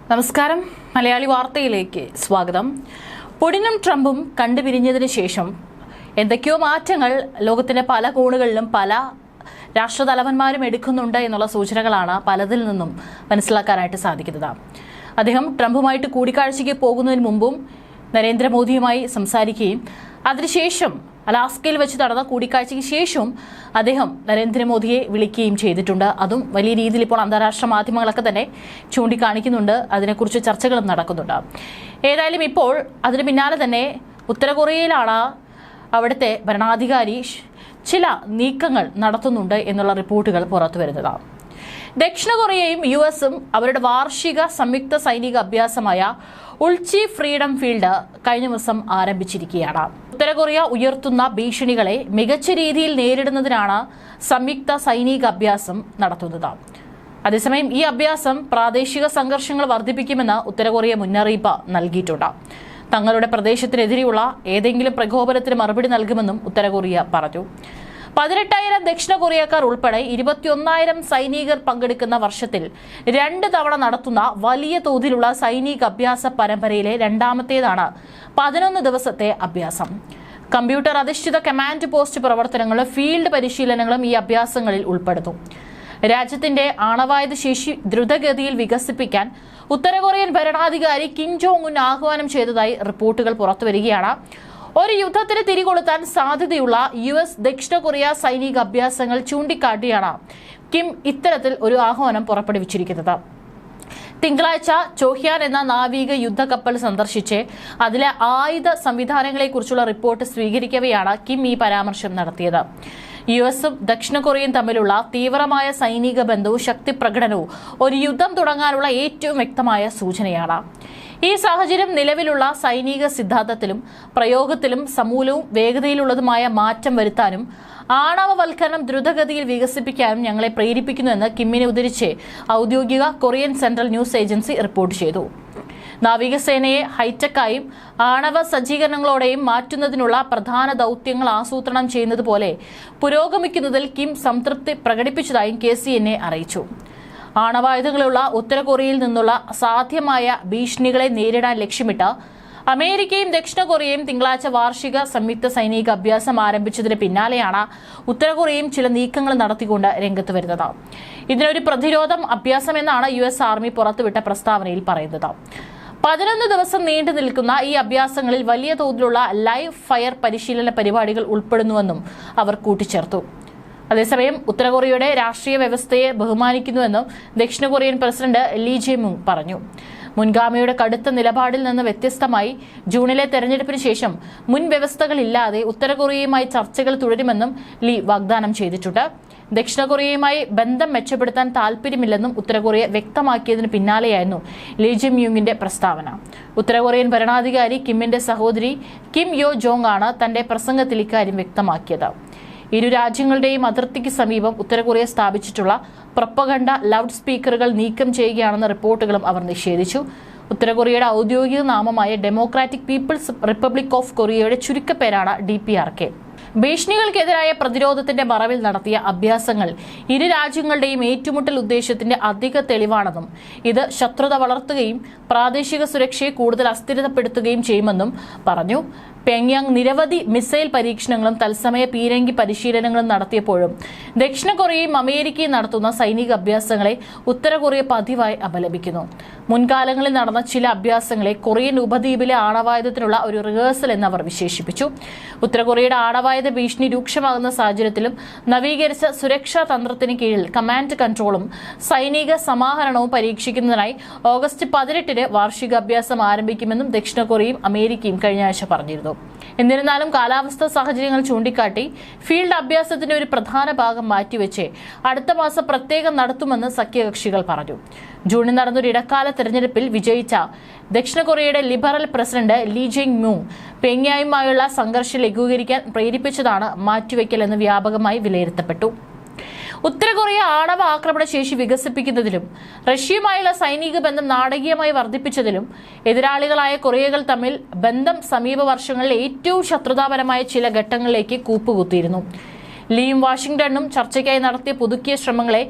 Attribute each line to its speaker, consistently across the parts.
Speaker 1: നമസ്കാരം. മലയാളി വാർത്തയിലേക്ക് സ്വാഗതം. പുടിനും ട്രംപും കണ്ടുപിരിഞ്ഞതിന് ശേഷം എന്തൊക്കെയോ മാറ്റങ്ങൾ ലോകത്തിന്റെ പല കോണുകളിലും പല രാഷ്ട്രതലവന്മാരും എടുക്കുന്നുണ്ട് എന്നുള്ള സൂചനകളാണ് പലതിൽ നിന്നും മനസ്സിലാക്കാനായിട്ട് സാധിക്കുന്നത്. അദ്ദേഹം ട്രംപുമായിട്ട് കൂടിക്കാഴ്ചയ്ക്ക് പോകുന്നതിന് മുമ്പും നരേന്ദ്രമോദിയുമായി സംസാരിക്കുകയും അതിനുശേഷം അലാസ്കയിൽ വെച്ച് നടന്ന കൂടിക്കാഴ്ചയ്ക്ക് ശേഷവും അദ്ദേഹം നരേന്ദ്രമോദിയെ വിളിക്കുകയും ചെയ്തിട്ടുണ്ട്. അതും വലിയ രീതിയിൽ ഇപ്പോൾ അന്താരാഷ്ട്ര മാധ്യമങ്ങളൊക്കെ തന്നെ ചൂണ്ടിക്കാണിക്കുന്നുണ്ട്. അതിനെക്കുറിച്ച് ചർച്ചകളും നടക്കുന്നുണ്ട്. ഏതായാലും ഇപ്പോൾ അതിന് പിന്നാലെ തന്നെ ഉത്തര കൊറിയയിലാണ് അവിടുത്തെ ഭരണാധികാരി ചില നീക്കങ്ങൾ നടത്തുന്നുണ്ട് എന്നുള്ള റിപ്പോർട്ടുകൾ പുറത്തു വരുന്നത്. ദക്ഷിണ കൊറിയയും യുഎസും അവരുടെ വാർഷിക സംയുക്ത സൈനിക അഭ്യാസമായ ഉൾച്ചി ഫ്രീഡം ഫീൽഡ് കഴിഞ്ഞ ദിവസം ആരംഭിച്ചിരിക്കുകയാണ്. ഉത്തര കൊറിയ ഉയർത്തുന്ന ഭീഷണികളെ മികച്ച രീതിയിൽ നേരിടുന്നതിനാണ് സംയുക്ത സൈനിക അഭ്യാസം നടത്തുന്നത്. അതേസമയം ഈ അഭ്യാസം പ്രാദേശിക സംഘർഷങ്ങൾ വർദ്ധിപ്പിക്കുമെന്ന് ഉത്തര കൊറിയ മുന്നറിയിപ്പ് നൽകിയിട്ടുണ്ട്. തങ്ങളുടെ പ്രദേശത്തിനെതിരെയുള്ള ഏതെങ്കിലും പ്രകോപനത്തിന് മറുപടി നൽകുമെന്നും ഉത്തര കൊറിയ പറഞ്ഞു. 18,000 ദക്ഷിണ കൊറിയക്കാർ ഉൾപ്പെടെ 21,000 സൈനികർ പങ്കെടുക്കുന്ന വർഷത്തിൽ 2 തവണ നടത്തുന്ന വലിയ തോതിലുള്ള സൈനിക അഭ്യാസ പരമ്പരയിലെ രണ്ടാമത്തേതാണ് 11 ദിവസത്തെ അഭ്യാസം. കമ്പ്യൂട്ടർ അധിഷ്ഠിത കമാൻഡ് പോസ്റ്റ് പ്രവർത്തനങ്ങളും ഫീൽഡ് പരിശീലനങ്ങളും ഈ അഭ്യാസങ്ങളിൽ ഉൾപ്പെടുത്തും. രാജ്യത്തിന്റെ ആണവായുധ ശേഷി ദ്രുതഗതിയിൽ വികസിപ്പിക്കാൻ ഉത്തര കൊറിയൻ ഭരണാധികാരി കിം ജോങ് ഉൻ ആഹ്വാനം ചെയ്തതായി റിപ്പോർട്ടുകൾ പുറത്തുവരികയാണ്. ഒരു യുദ്ധത്തിന് തിരികൊളുത്താൻ സാധ്യതയുള്ള യുഎസ് ദക്ഷിണ കൊറിയ സൈനിക അഭ്യാസങ്ങൾ ചൂണ്ടിക്കാട്ടിയാണ് കിം ഇത്തരത്തിൽ ഒരു ആഹ്വാനം പുറപ്പെടുവിച്ചിരിക്കുന്നത്. തിങ്കളാഴ്ച ചോഹ്യാൻ എന്ന നാവിക യുദ്ധക്കപ്പൽ സന്ദർശിച്ച് അതിലെ ആയുധ സംവിധാനങ്ങളെക്കുറിച്ചുള്ള റിപ്പോർട്ട് സ്വീകരിക്കവെയാണ് കിം ഈ പരാമർശം നടത്തിയത്. യുഎസും ദക്ഷിണ കൊറിയയും തമ്മിലുള്ള തീവ്രമായ സൈനിക ബന്ധവും ശക്തിപ്രകടനവും ഒരു യുദ്ധം തുടങ്ങാനുള്ള ഏറ്റവും വ്യക്തമായ സൂചനയാണ്. ഈ സാഹചര്യം നിലവിലുള്ള സൈനിക സിദ്ധാന്തത്തിലും പ്രയോഗത്തിലും സമൂലവും വേഗതയിലുള്ളതുമായ മാറ്റം വരുത്താനും ആണവവൽക്കരണം ദ്രുതഗതിയിൽ വികസിപ്പിക്കാനും ഞങ്ങളെ പ്രേരിപ്പിക്കുന്നുവെന്ന് കിമ്മിനെ ഉദ്ധരിച്ച് ഔദ്യോഗിക Korean central news agency report ചെയ്തു. നാവികസേനയെ ഹൈടെക്കായും ആണവ സജ്ജീകരണങ്ങളോടെയും മാറ്റുന്നതിനുള്ള പ്രധാന ദൌത്യങ്ങൾ ആസൂത്രണം ചെയ്യുന്നത് പോലെ പുരോഗമിക്കുന്നതിൽ കിം സംതൃപ്തി പ്രകടിപ്പിച്ചതായും KCNA അറിയിച്ചു. ആണവായുധങ്ങളുള്ള ഉത്തര കൊറിയയിൽ നിന്നുള്ള സാധ്യമായ ഭീഷണികളെ നേരിടാൻ ലക്ഷ്യമിട്ട് അമേരിക്കയും ദക്ഷിണ കൊറിയയും തിങ്കളാഴ്ച വാർഷിക സംയുക്ത സൈനിക അഭ്യാസം ആരംഭിച്ചതിന് പിന്നാലെയാണ് ഉത്തര കൊറിയയും ചില നീക്കങ്ങൾ നടത്തിക്കൊണ്ട് രംഗത്ത് വരുന്നത്. ഇതിനൊരു പ്രതിരോധം അഭ്യാസം എന്നാണ് US ആർമി പുറത്തുവിട്ട പ്രസ്താവനയിൽ പറയുന്നത്. 11 ദിവസം നീണ്ടു നിൽക്കുന്ന ഈ അഭ്യാസങ്ങളിൽ വലിയ തോതിലുള്ള ലൈവ് ഫയർ പരിശീലന പരിപാടികൾ ഉൾപ്പെടുന്നുവെന്നും അവർ കൂട്ടിച്ചേർത്തു. അതേസമയം ഉത്തര കൊറിയയുടെ രാഷ്ട്രീയ വ്യവസ്ഥയെ ബഹുമാനിക്കുന്നുവെന്നും ദക്ഷിണ കൊറിയൻ പ്രസിഡന്റ് ലീ ജെ മുങ് പറഞ്ഞു. മുൻഗാമിയുടെ കടുത്ത നിലപാടിൽ നിന്ന് വ്യത്യസ്തമായി ജൂണിലെ തെരഞ്ഞെടുപ്പിന് ശേഷം മുൻ വ്യവസ്ഥകളില്ലാതെ ഉത്തര കൊറിയയുമായി ചർച്ചകൾ തുടരുമെന്നും ലീ വാഗ്ദാനം ചെയ്തിട്ടുണ്ട്. ദക്ഷിണ കൊറിയയുമായി ബന്ധം മെച്ചപ്പെടുത്താൻ താൽപര്യമില്ലെന്നും ഉത്തര കൊറിയ വ്യക്തമാക്കിയതിന് പിന്നാലെയായിരുന്നു ലീ ജെ മ്യൂങ്ങിന്റെ പ്രസ്താവന. ഉത്തര കൊറിയൻ ഭരണാധികാരി കിമ്മിന്റെ സഹോദരി കിം യോ ജോങ് ആണ് തന്റെ പ്രസംഗത്തിൽ ഇക്കാര്യം വ്യക്തമാക്കിയത്. ഇരു രാജ്യങ്ങളുടെയും അതിർത്തിക്ക് സമീപം ഉത്തര കൊറിയ സ്ഥാപിച്ചിട്ടുള്ള പ്രൊപ്പഗണ്ട ലൗഡ് സ്പീക്കറുകൾ നീക്കം ചെയ്യുകയാണെന്ന റിപ്പോർട്ടുകളും അവർ നിഷേധിച്ചു. ഉത്തര കൊറിയയുടെ ഔദ്യോഗിക നാമമായ ഡെമോക്രാറ്റിക് പീപ്പിൾസ് റിപ്പബ്ലിക് ഓഫ് കൊറിയയുടെ ചുരുക്കപ്പേരാണ് DPRK. ഭീഷണികൾക്കെതിരായ പ്രതിരോധത്തിന്റെ മറവിൽ നടത്തിയ അഭ്യാസങ്ങൾ ഇരു രാജ്യങ്ങളുടെയും ഏറ്റുമുട്ടൽ ഉദ്ദേശത്തിന്റെ അധിക തെളിവാണെന്നും ഇത് ശത്രുത വളർത്തുകയും പ്രാദേശിക സുരക്ഷയെ കൂടുതൽ അസ്ഥിരതപ്പെടുത്തുകയും ചെയ്യുമെന്നും പറഞ്ഞു. പ്യോങ്യാങ് നിരവധി മിസൈൽ പരീക്ഷണങ്ങളും തത്സമയ പീരങ്കി പരിശീലനങ്ങളും നടത്തിയപ്പോഴും ദക്ഷിണ കൊറിയയും അമേരിക്കയും നടത്തുന്ന സൈനിക അഭ്യാസങ്ങളെ ഉത്തര കൊറിയ പതിവായി അപലപിക്കുന്നു. മുൻകാലങ്ങളിൽ നടന്ന ചില അഭ്യാസങ്ങളെ കൊറിയൻ ഉപദ്വീപിലെ ആണവായുധത്തിനുള്ള ഒരു റിഹേഴ്സൽ എന്ന് അവർ വിശേഷിപ്പിച്ചു. ഉത്തര കൊറിയയുടെ ആണവായുധ ഭീഷണി രൂക്ഷമാകുന്ന സാഹചര്യത്തിലും നവീകരിച്ച സുരക്ഷാ തന്ത്രത്തിന് കീഴിൽ കമാൻഡ് കൺട്രോളും സൈനിക സമാഹരണവും പരീക്ഷിക്കുന്നതിനായി ഓഗസ്റ്റ് 18 വാർഷികാഭ്യാസം ആരംഭിക്കുമെന്നും ദക്ഷിണ കൊറിയയും അമേരിക്കയും കഴിഞ്ഞ ആഴ്ച പറഞ്ഞിരുന്നു. എന്നിരുന്നാലും കാലാവസ്ഥാ സാഹചര്യങ്ങൾ ചൂണ്ടിക്കാട്ടി ഫീൽഡ് അഭ്യാസത്തിന്റെ ഒരു പ്രധാന ഭാഗം മാറ്റിവെച്ച് അടുത്ത മാസം പ്രത്യേകം നടത്തുമെന്ന് സഖ്യകക്ഷികൾ പറഞ്ഞു. ജൂണിൽ നടന്നൊരു ഇടക്കാല തെരഞ്ഞെടുപ്പിൽ വിജയിച്ച ദക്ഷിണ കൊറിയയുടെ liberal president Lee Jae Myung പ്യോങ്യാങ്ങുമായുള്ള സംഘർഷം ലഘൂകരിക്കാൻ പ്രേരിപ്പിച്ചതാണ് മാറ്റിവെക്കലെന്ന് വ്യാപകമായി വിലയിരുത്തപ്പെട്ടു. ഉത്തര കൊറിയ ആണവ ആക്രമണ ശേഷി വികസിപ്പിക്കുന്നതിലും റഷ്യയുമായുള്ള സൈനിക ബന്ധം നാടകീയമായി വർദ്ധിപ്പിച്ചതിലും എതിരാളികളായ കൊറിയകൾ തമ്മിൽ ബന്ധം സമീപ വർഷങ്ങളിലെ ഏറ്റവും ശത്രുതാപരമായ ചില ഘട്ടങ്ങളിലേക്ക് കൂപ്പുകുത്തിയിരുന്നു. ലീയും വാഷിംഗ്ടണും ചർച്ചയ്ക്കായി നടത്തിയ പുതുക്കിയ ശ്രമങ്ങളെ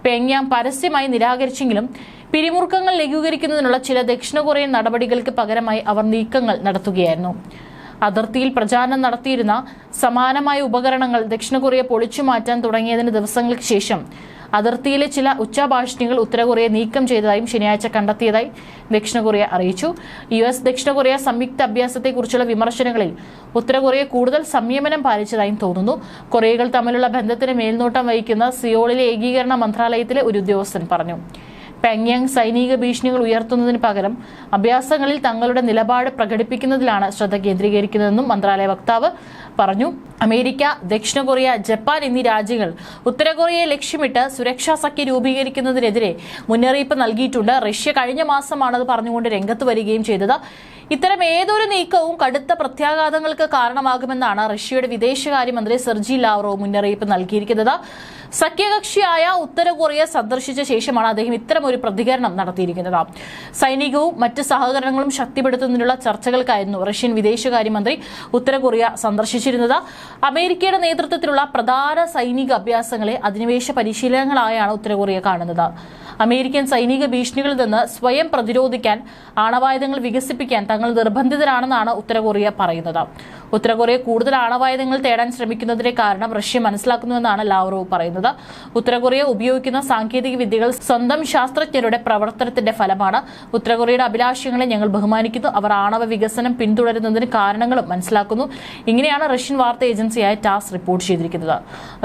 Speaker 1: പ്യോങ്യാങ് പരസ്യമായി നിരാകരിച്ചെങ്കിലും പിരിമുറുക്കങ്ങൾ ലഘൂകരിക്കുന്നതിനുള്ള ചില ദക്ഷിണ കൊറിയൻ നടപടികൾക്ക് പകരമായി അവർ നീക്കങ്ങൾ നടത്തുകയായിരുന്നു. അതിർത്തിയിൽ പ്രചാരണം നടത്തിയിരുന്ന സമാനമായ ഉപകരണങ്ങൾ ദക്ഷിണ കൊറിയ പൊളിച്ചു മാറ്റാൻ തുടങ്ങിയതിന് ദിവസങ്ങൾക്ക് ശേഷം അതിർത്തിയിലെ ചില ഉച്ചഭാഷിണികൾ ഉത്തര കൊറിയ നീക്കം ചെയ്തതായും ശനിയാഴ്ച കണ്ടെത്തിയതായി ദക്ഷിണ കൊറിയ അറിയിച്ചു. US ദക്ഷിണ കൊറിയ സംയുക്ത അഭ്യാസത്തെക്കുറിച്ചുള്ള വിമർശനങ്ങളിൽ ഉത്തര കൊറിയ കൂടുതൽ സംയമനം പാലിച്ചതായും തോന്നുന്നു. കൊറിയകൾ തമ്മിലുള്ള ബന്ധത്തിന് മേൽനോട്ടം വഹിക്കുന്ന സിയോളിലെ ഏകീകരണ മന്ത്രാലയത്തിലെ ഒരു ഉദ്യോഗസ്ഥൻ പറഞ്ഞു. പ്യോങ്യാങ് സൈനിക ഭീഷണികൾ ഉയർത്തുന്നതിന് പകരം അഭ്യാസങ്ങളിൽ തങ്ങളുടെ നിലപാട് പ്രകടിപ്പിക്കുന്നതിലാണ് ശ്രദ്ധ കേന്ദ്രീകരിക്കുന്നതെന്നും മന്ത്രാലയ വക്താവ് പറഞ്ഞു. അമേരിക്ക, ദക്ഷിണ കൊറിയ, ജപ്പാൻ എന്നീ രാജ്യങ്ങൾ ഉത്തര കൊറിയയെ ലക്ഷ്യമിട്ട് സുരക്ഷാ സഖ്യം രൂപീകരിക്കുന്നതിനെതിരെ മുന്നറിയിപ്പ് നൽകിയിട്ടുണ്ട്. റഷ്യ കഴിഞ്ഞ മാസമാണത് പറഞ്ഞുകൊണ്ട് രംഗത്ത് വരികയും ചെയ്തത്. ഇത്തരം ഏതൊരു നീക്കവും കടുത്ത പ്രത്യാഘാതങ്ങൾക്ക് കാരണമാകുമെന്നാണ് റഷ്യയുടെ വിദേശകാര്യമന്ത്രി സെർജി ലാവ്റോവ് മുന്നറിയിപ്പ് നൽകിയിരിക്കുന്നത്. സഖ്യകക്ഷിയായ ഉത്തര കൊറിയ സന്ദർശിച്ച ശേഷമാണ് അദ്ദേഹം ഇത്തരമൊരു പ്രതികരണം നടത്തിയിരിക്കുന്നത്. സൈനികവും മറ്റ് സഹകരണങ്ങളും ശക്തിപ്പെടുത്തുന്നതിനുള്ള ചർച്ചകൾക്കായിരുന്നു റഷ്യൻ വിദേശകാര്യമന്ത്രി ഉത്തര കൊറിയ സന്ദർശിച്ചിരുന്നത്. അമേരിക്കയുടെ നേതൃത്വത്തിലുള്ള പ്രധാന സൈനിക അഭ്യാസങ്ങളെ അധിനിവേശ പരിശീലനങ്ങളായാണ് ഉത്തര കൊറിയ കാണുന്നത്. അമേരിക്കൻ സൈനിക ഭീഷണികളിൽ നിന്ന് സ്വയം പ്രതിരോധിക്കാൻ ആണവായുധങ്ങൾ വികസിപ്പിക്കാൻ തങ്ങൾ നിർബന്ധിതരാണെന്നാണ് ഉത്തര കൊറിയ പറയുന്നത്. ഉത്തര കൊറിയ കൂടുതൽ ആണവായുധങ്ങൾ തേടാൻ ശ്രമിക്കുന്നതിന്റെ കാരണം റഷ്യ മനസ്സിലാക്കുന്നുവെന്നാണ് ലാവ്റോവ് പറയുന്നത്. ഉത്തര കൊറിയ ഉപയോഗിക്കുന്ന സാങ്കേതിക വിദ്യകൾ സ്വന്തം ശാസ്ത്രജ്ഞരുടെ പ്രവർത്തനത്തിന്റെ ഫലമാണ്. ഉത്തര കൊറിയയുടെ അഭിലാഷങ്ങളെ ഞങ്ങൾ ബഹുമാനിക്കുന്നു. അവർ ആണവ വികസനം പിന്തുടരുന്നതിന് കാരണങ്ങളും മനസ്സിലാക്കുന്നു. ഇങ്ങനെയാണ് റഷ്യൻ വാർത്താ ഏജൻസിയായ ടാസ് റിപ്പോർട്ട് ചെയ്തിരിക്കുന്നത്.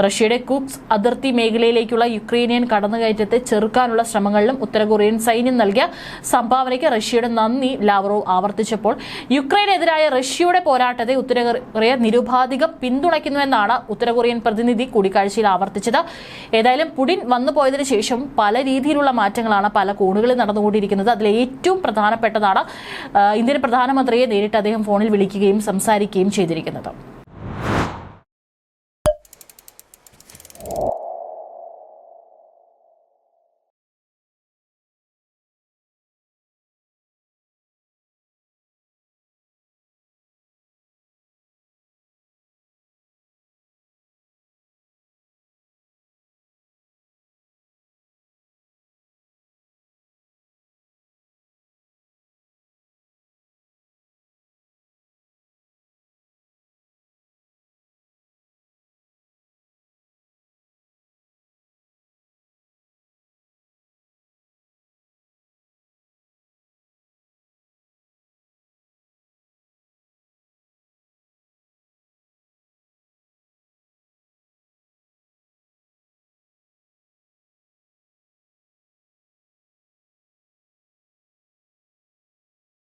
Speaker 1: റഷ്യയുടെ കുർസ്ക് അതിർത്തി മേഖലയിലേക്കുള്ള യുക്രൈനിയൻ കടന്നുകയറ്റത്തെ ചെറുക്കാനുള്ള ശ്രമങ്ങളിലും ഉത്തര കൊറിയൻ സൈന്യം നൽകിയ സംഭാവനയ്ക്ക് റഷ്യയുടെ നന്ദി ലാവ്റോവ് ആവർത്തിച്ചപ്പോൾ യുക്രൈനെതിരായ റഷ്യയുടെ പോരാട്ടത്തെ ഉത്തര കൊറിയ നിരുപാധികം പിന്തുണയ്ക്കുന്നുവെന്നാണ് ഉത്തര കൊറിയൻ പ്രതിനിധി കൂടിക്കാഴ്ചയിൽ ആവർത്തിച്ചത്. ഏതായാലും പുടിൻ വന്നുപോയതിനു ശേഷം പല രീതിയിലുള്ള മാറ്റങ്ങളാണ് പല കോണുകളിൽ നടന്നുകൊണ്ടിരിക്കുന്നത്. അതിൽ ഏറ്റവും പ്രധാനപ്പെട്ടതാണ് ഇന്ത്യൻ പ്രധാനമന്ത്രിയെ നേരിട്ട് അദ്ദേഹം ഫോണിൽ വിളിക്കുകയും സംസാരിക്കുകയും ചെയ്തിരിക്കുന്നത്.